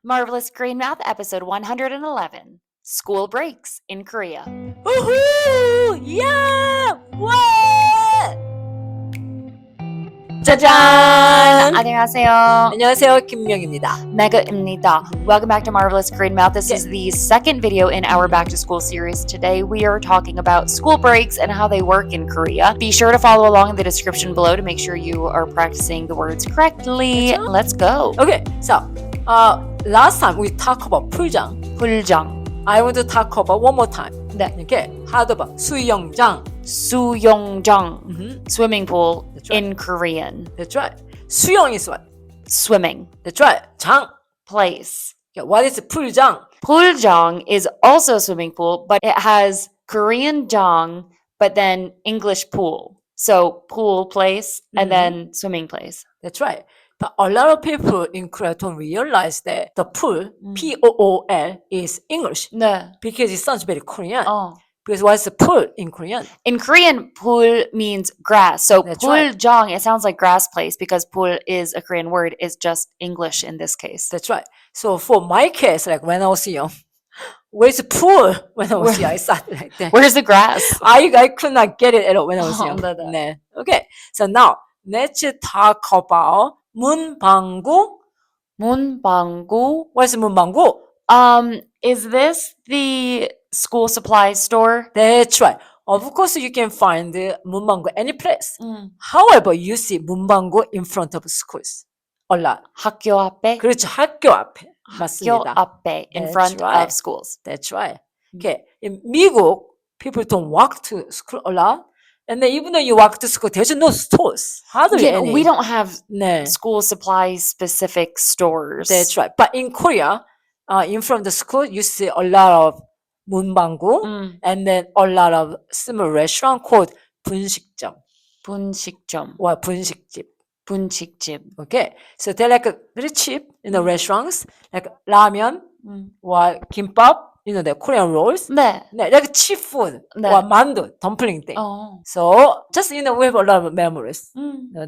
Marvelous Green Math, episode 111. School breaks in Korea. Woohoo! Yeah! What? 짜잔! 안녕하세요. 안녕하세요. 김명입니다. Mega입니다. Welcome back to Marvelous Green Math. This is the second video in our back to school series. Today we are talking about school breaks and how they work in Korea. Be sure to follow along in the description below to make sure you are practicing the words correctly. 그렇죠? Let's go. Okay, so last time we talked about 풀장. 풀장, I want to talk about one more time. 네. 이렇게 하드바 수영장. 수영장, swimming pool That's right. in Korean. That's right. 수영 is what? Swimming. That's right. 장. Place. Okay, what is 풀장? Puljang is also a swimming pool, but it has Korean jang, but then English pool. So pool place and then swimming place. That's right. But a lot of people in Korea don't realize that the pool, P-O-O-L, is English 네. because it sounds very Korean. Oh. Because what's the pool in Korean? In Korean, pool means grass. So That's right. puljang, it sounds like grass place because pool is a Korean word. It's just English in this case. That's right. So for my case, like when I was young, where's the pool? When I was young, I started like that. Where's the grass? I could not get it at all when I was young. 네네. 네. Okay. So now let's talk about 문방구. 문방구. What's 문방구? Is this the school supplies store? That's right. Of course, you can find 문방구 any place. However, you see 문방구 in front of schools a lot. 학교 앞에? 그렇죠. 학교 앞에. 학교 맞습니다. 앞에, in That's front right. of schools. That's right. Okay. In 미국, people don't walk to school a lot. And then even though you walk to school, there's no stores. Hardly Yeah, any. we don't have 네. school supply specific stores. That's right. But in Korea, in front of the school, you see a lot of 문방구 and then a lot of small restaurant called 분식점 분식점, or 분식집. 분식집. Okay. So they're like very cheap, restaurants, like ramen or gimbap, the Korean rolls. 네. 네, like cheap food 네. or mandu, dumpling thing. 어. So just, we have a lot of memories.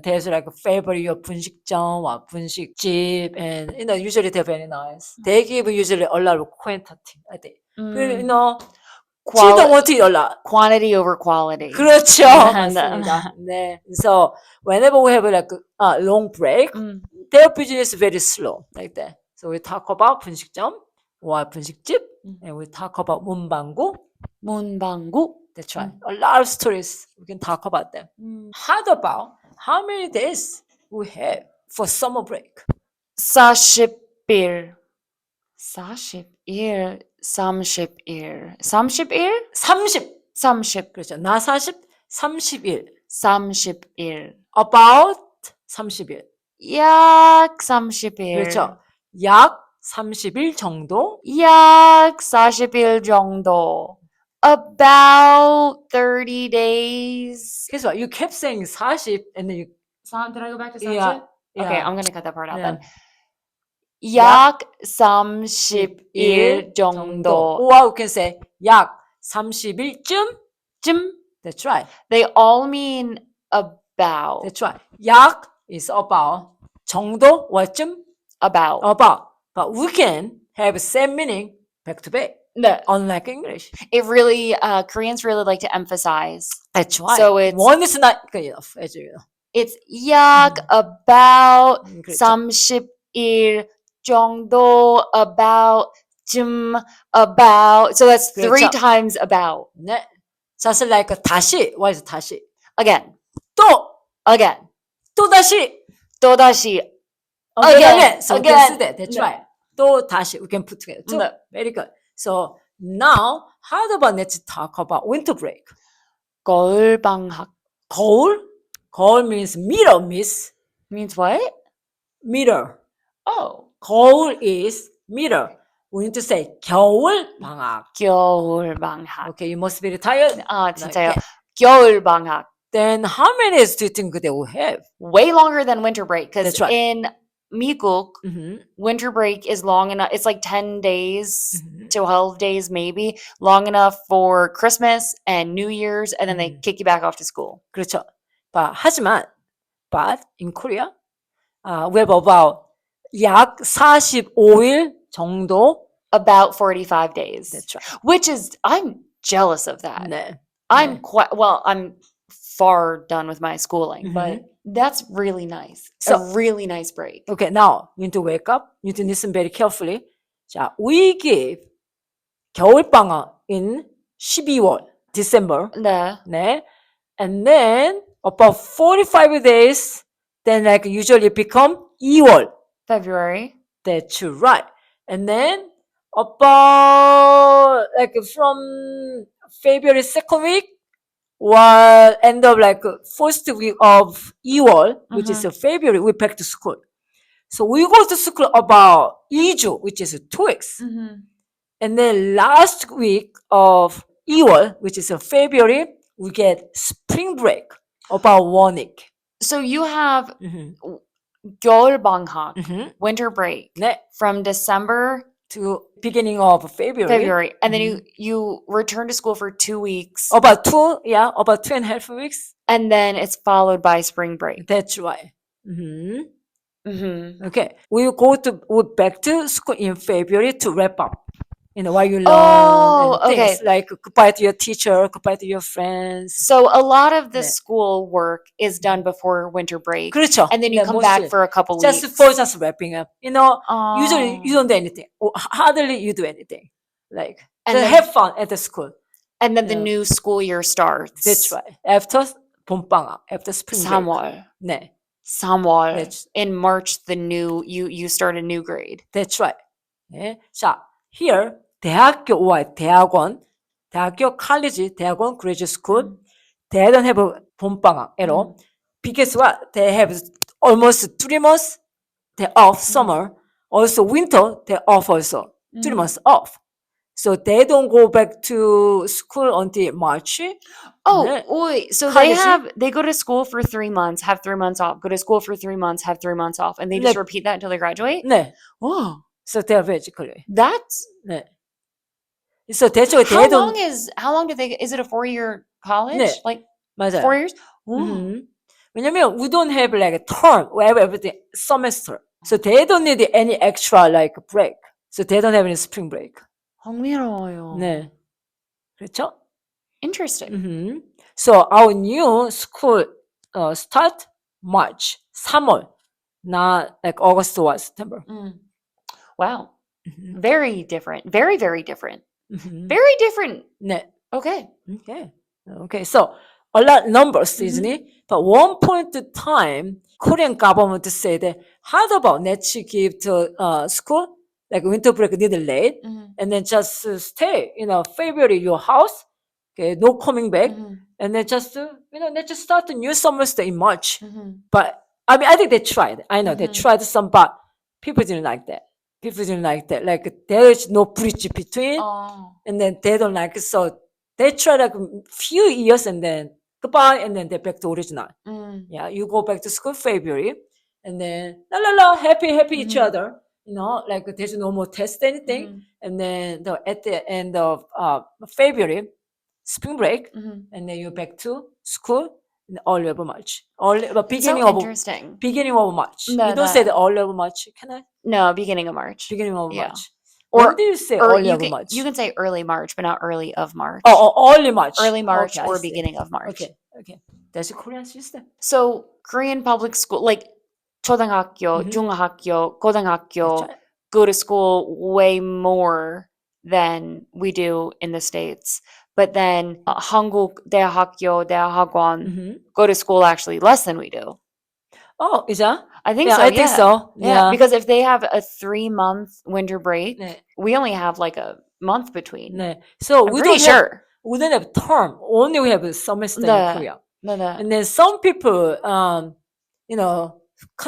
There's like a favorite your 분식점 or 분식집 and, usually they're very nice. They give usually a lot of quantity, I think. You don't want to eat a lot. Quantity over quality. 그렇죠. 맞습니다. 네. So whenever we have like a long break, their business is very slow, like that. So we talk about 분식점 or 분식집, and we talk about 문방구. 문방구. That's right. A lot of stories we can talk about them. How about how many days we have for summer break? 40일. 40일. 30일. 30일? 30. 그렇죠. 나 40, 30일. 30일. About 30일. 약 30일. 그렇죠. 약 30일 정도. 약 40일 정도. About 30 days. Guess what? You kept saying 40 and then you... Did I go back to 30? Yeah. Okay, I'm going to cut that part out Yeah. then. 약 30일 정도. Or we can say 약 30일쯤. That's right. They all mean about. That's right. 약 is about. 정도 or 쯤. About. But we can have same meaning back to back. 네. Unlike English. It really, Koreans really like to emphasize. That's right. So it's one is not good enough, as you know. It's 약 about 그렇죠. 30일 정도 about 쯤 about. So that's three 그렇죠. times about. 네. Just like 다시. What is 다시? Again. 또. Again. 또다시. 또다시. Again. So Again. that's that. That's 네. right. 또다시. We can put together. 또. 네. Very good. So now, how about let's talk about winter break? 겨울방학. 거울? 거울 means mirror, miss. Means what? Mirror. Oh. 거울 is mirror. We need to say 겨울방학. 겨울방학. Okay, you must be tired. 아, 진짜요. Okay. 겨울방학. Then how many days do you think they will have? Way longer than winter break because That's right. in 미국, winter break is long enough. It's like 10 days to 12 days maybe. Long enough for Christmas and New Year's and then they kick you back off to school. 그렇죠. 하지만 in Korea, we have about 약 45일 정도. About 45 days. That's right. Which is, I'm jealous of that. 네. I'm I'm far done with my schooling, but that's really nice. So- a really nice break. Okay, now you need to wake up. You need to listen very carefully. 자, we give 겨울방학 in 12월, December. 네. 네. And then about 45 days, then like usually become 2월. February. That's right. And then about like from February second week or end of like first week of 2월, which is February, we back to school. So we go to school about 2주, which is 2 weeks. And then last week of 2월, which is February, we get spring break, about 1 week. So you have 겨울방학, winter break, 네. from December to beginning of February. And then you return to school for 2 weeks. About 2.5 weeks. And then it's followed by spring break. That's right. Okay. We're back to school in February to wrap up. While you learn and things like goodbye to your teacher, goodbye to your friends. So a lot of the school work is done before winter break. 그렇죠. And then you come back for a couple just weeks. Just wrapping up. Usually you don't do anything. Hardly you do anything. Like, and then, have fun at the school. And then the new school year starts. That's right. After 봄방학, after spring break. 3월. 네. 3월. In March, you start a new grade. That's right. 네. 자, here 대학교와 대학원, 대학교, college, 대학원, graduate school, they don't have a 봄방학 at all. Because what? They have almost 3 months, they're off summer. Also winter, they're off also. 3 months off. So they don't go back to school until March. Oh, wait. So they go to school for 3 months, have 3 months off, go to school for 3 months, have 3 months off, and they just repeat that until they graduate? 네. Oh. So they're basically. That's. 네. So that's why how long do they, is it a 4-year college? 네. Like 맞아요. 4 years? 왜냐면 we don't have like a term, we have everything semester. So they don't need any extra like break. So they don't have any spring break. 흥미로워요. 네. 그렇죠? Interesting. So our new school start March, 3월, not like August or September. Wow. Very different. Very, very different. Very different. 네. Okay. Okay. So a lot of numbers, isn't it? But one point of time, Korean government said, how about let's give to school like winter break a little late, and then just stay, February your house, okay, no coming back, and then just let's just start the new semester in March. But I mean, I think they tried. I know they tried some, but people didn't like that. Like there is no bridge between, and then they don't like it. So they tried like a few years, and then goodbye, and then they're back to original. Yeah, you go back to school February, and then happy each other. Like there's no more test anything, and then at the end of February, spring break, and then you're back to school in early of March. Beginning of March. You don't say the early of March, can I? No, beginning of March. Beginning of March. Or do you say early of March? You can say early March, but not early of March. Oh, early March. Early March okay, or beginning of March. Okay. That's a Korean system. So Korean public school, like 초등학교, 중학교, 고등학교, go to school way more than we do in the States. But then 한국 대학교, 대학원 go to school actually less than we do. Oh, is that? I think so. I think so. Yeah, because if they have a 3-month winter break, 네. we only have like a month between. 네. So we don't have term. Only we have a semester in Korea. 네. And then some people, kind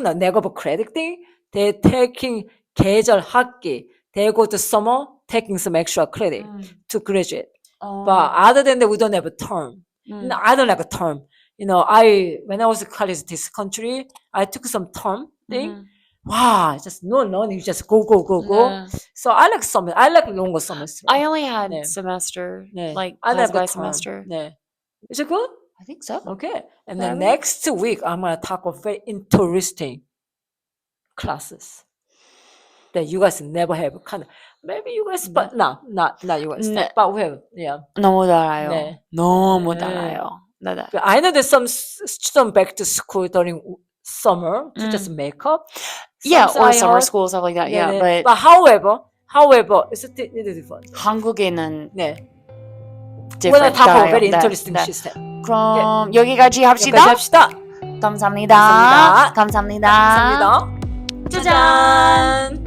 of negative credit thing. They're taking 계절 학기. They go to summer, taking some extra credit to graduate. But other than that, we don't have a term. No, I don't like a term. When I was in college this country, I took some term thing. Wow, just no learning, just go. Yeah. So I like summer. I like longer semester. I only had semester, like I like by a semester. 네. Is it good? I think so. Okay. And then next week, I'm going to talk about very interesting classes. that you guys never have kind of maybe you guys but not you guys 네. but we have yeah. 너무 달아요. 네. 너무 달아요. 네. I know that some students back to school during summer to just make up. Yeah, Some or I summer heard. school stuff like that. Yeah, 네네. but however, it's still different. 한국에는 네. We're different. talk about 달아요. very 네, interesting 네. system. 그럼 여기까지 합시다. 여기까지 합시다. 감사합니다. 감사합니다. 감사합니다. 감사합니다. 짜잔.